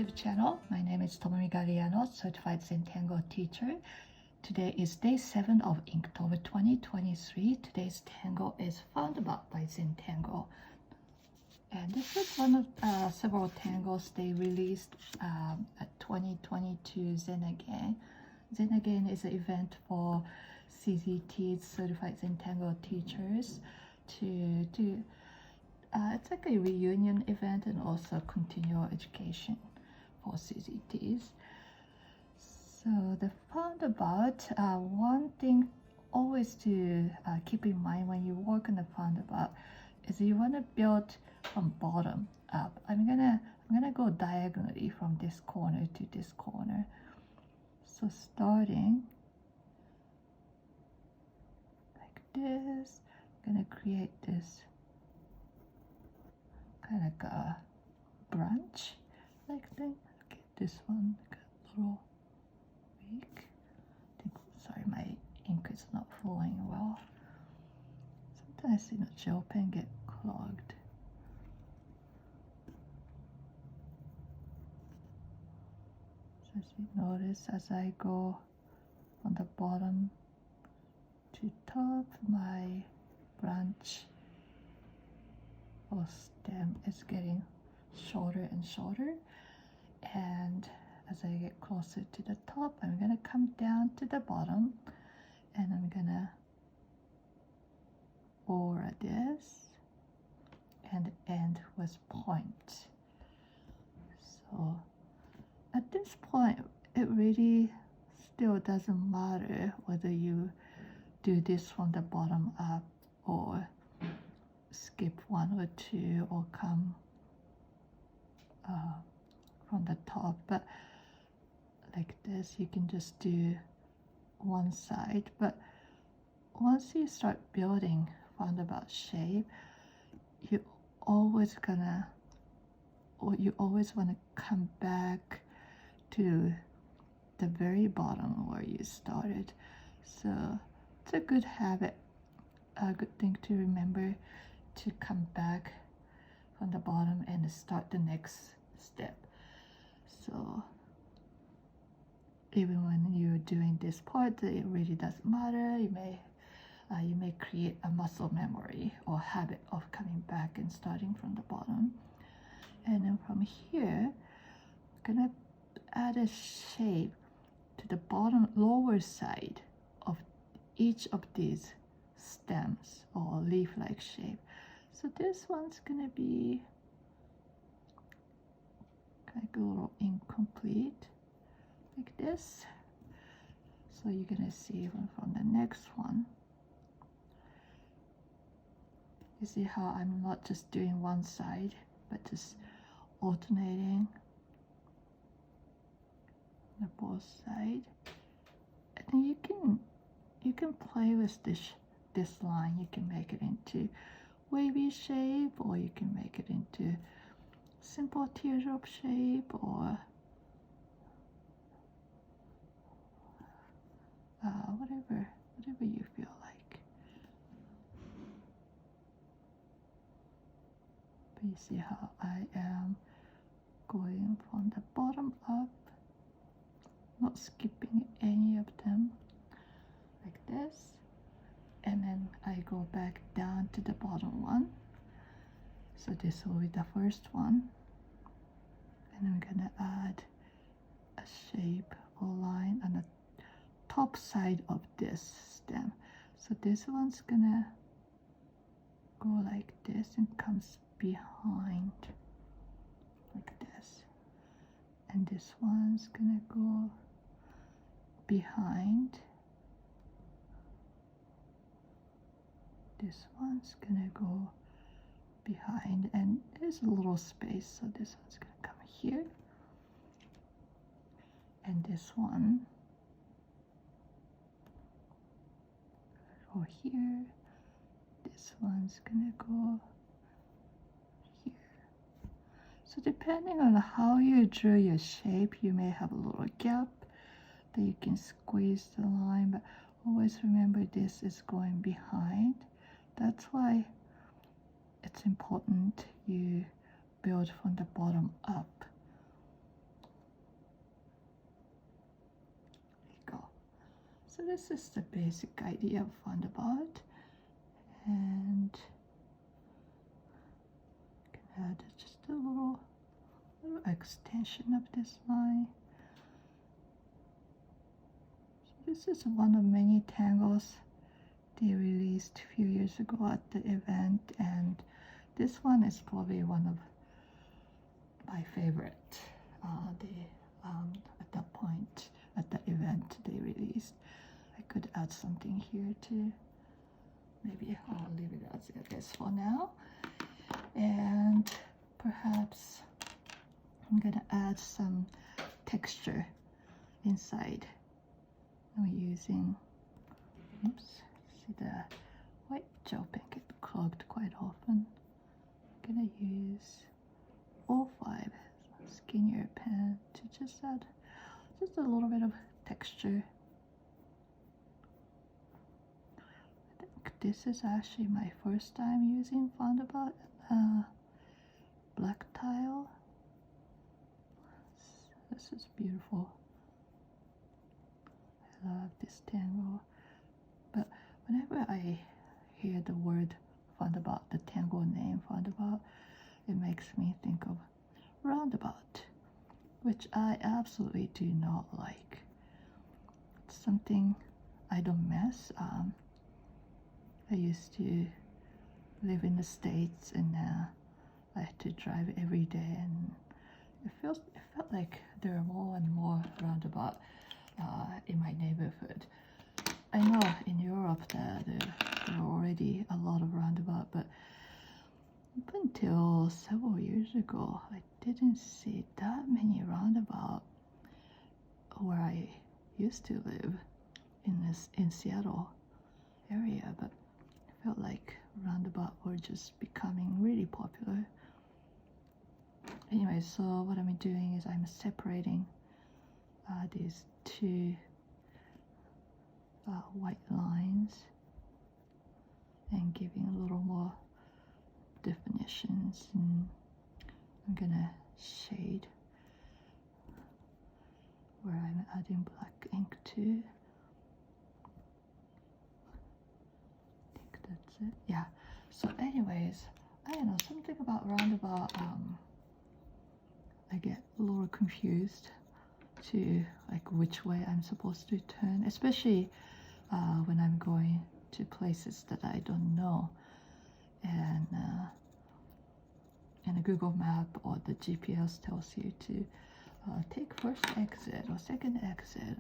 YouTube channel. My name is Tomomi Galliano, certified Zentangle teacher. Today is day 7 of Inktober 2023. Today's tangle is Foundabout by Zentangle. And this is one of several tangles they released at 2022 Zen Again is an event for CZTs, certified Zentangle teachers, to do it's like a reunion event and also continual education for CZTs. So the Foundabout, one thing always to keep in mind when you work on the Foundabout is you want to build from bottom up. I'm gonna go diagonally from this corner to this corner. So starting like this, I'm gonna create this kind of like a branch like thing. Okay, this one like a little weak. Sorry, my ink is not flowing well. Sometimes gel pen get clogged. So as you notice, as I go on the bottom to top, my branch or stem is getting shorter and shorter, and as I get closer to the top, I'm gonna come down to the bottom and I'm gonna aura this and end with point. So at this point, it really still doesn't matter whether you do this from the bottom up or skip one or two or come from the top, but like this you can just do one side. But once you start building Foundabout shape, you always want to come back to the very bottom where you started. So it's a good habit, a good thing to remember, to come back from the bottom and start the next step. So even when you're doing this part, it really doesn't matter. You may create a muscle memory or habit of coming back and starting from the bottom. And then from here, I'm gonna add a shape to the bottom lower side of each of these stems or leaf-like shape. So this one's gonna be like a little incomplete like this. So you're gonna see even from the next one, you see how I'm not just doing one side but just alternating the both sides. And then you can play with this line. You can make it into wavy shape, or you can make it into simple teardrop shape, or whatever you feel like. But you see how I am going from the bottom up, not skipping any of them, like this, and then I go back down to the bottom one. So this will be the first one, and I'm gonna add a shape or line on the top side of this stem. So this one's gonna go like this and comes behind like this, and this one's gonna go behind. This one's gonna go behind, and there's a little space, so this one's gonna come here, and this one go here. This one's gonna go here. So depending on how you draw your shape, you may have a little gap that you can squeeze the line, but always remember this is going behind. That's why it's important you build from the bottom up. So this is the basic idea of Foundabout, and I can add just a little extension of this line. So this is one of many tangles they released a few years ago at the event, and this one is probably one of my favorite. At that point, at the event they released, I could add something here too. Maybe I'll leave it as it is for now, and perhaps I'm gonna add some texture inside. I'm using, oops, see the white gel pen get clogged quite often. I'm gonna use 05 skinnier pen to just add just a little bit of texture. I think this is actually my first time using Foundabout black tile. This is beautiful. I love this tangle. But whenever I hear the word Foundabout, the tangle name Foundabout, it makes me think of roundabout, which I absolutely do not like. It's something I don't mess. I used to live in the States, and I had to drive every day, and it felt like there are more and more roundabout in my neighborhood. I know in Europe there are already a lot of roundabout, but up until several years ago, I didn't see that many roundabout where I used to live in Seattle area, but I felt like roundabout were just becoming really popular. Anyway, so what I'm doing is I'm separating these two white lines and giving a little more definitions, and I'm gonna shade where I'm adding black ink to. I think that's it. Yeah. So anyways, I don't know, something about roundabout, I get a little confused to like which way I'm supposed to turn, especially when I'm going to places that I don't know, and a Google map or the GPS tells you to take first exit or second exit,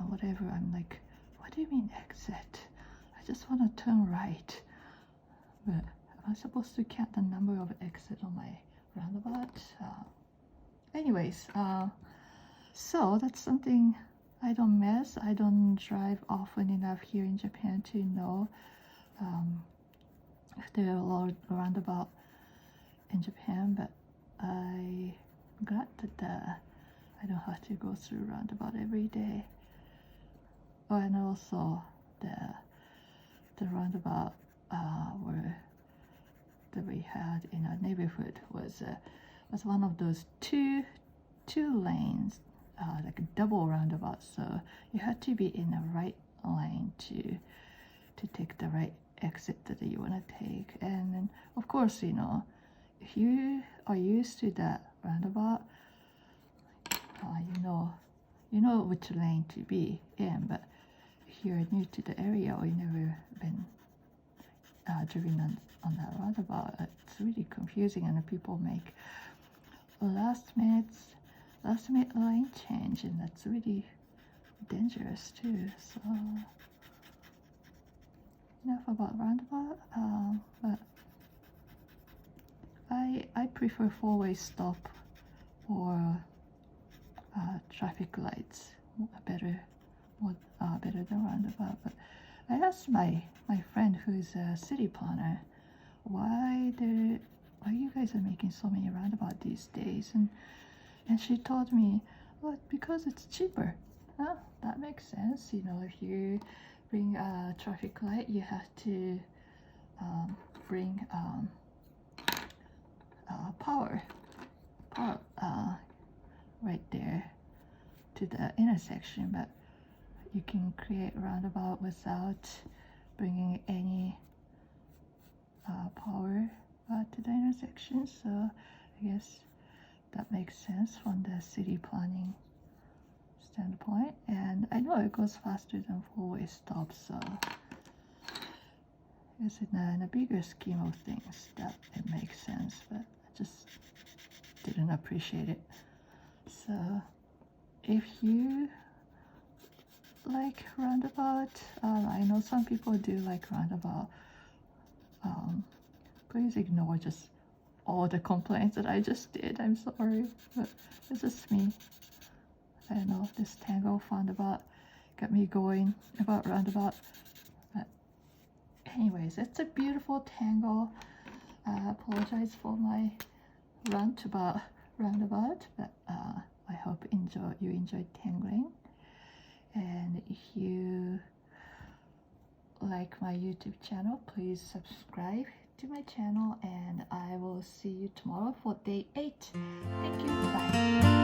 whatever. I'm like, what do you mean exit? I just want to turn right. But am I supposed to count the number of exits on my roundabout? Anyways, so that's something I don't miss. I don't drive often enough here in Japan to know if there are a lot of roundabout in Japan, but I glad that I don't have to go through roundabout every day. Oh, and also the roundabout that we had in our neighborhood was one of those two lanes, like a double roundabout. So you had to be in the right lane to take the right exit that you want to take. And then, of course, you know, if you are used to that roundabout, you know which lane to be in. But if you're new to the area or you've never been driven on that roundabout, it's really confusing, and people make last minute line change, and that's really dangerous too. So enough about roundabout. But I prefer four-way stop or traffic lights better than roundabout. But I asked my friend who is a city planner, why you guys are making so many roundabout these days, and she told me, well, because it's cheaper. That makes sense. You know, if you bring a traffic light, you have to bring power right there to the intersection. But you can create roundabout without bringing any power to the intersection. So I guess that makes sense from the city planning standpoint. And I know it goes faster than four-way stop, so I guess in a bigger scheme of things that it makes sense, but I just didn't appreciate it. So if you like roundabout, I know some people do like roundabout, please ignore just all the complaints that I just did. I'm sorry, but it's just me. I don't know, this Tangle Foundabout got me going about roundabout. But anyways, it's a beautiful tangle. I apologize for my rant about roundabout, but I hope you enjoyed tangling. And if you like my YouTube channel, please subscribe to my channel, and I will see you tomorrow for day 8. Thank you. Bye.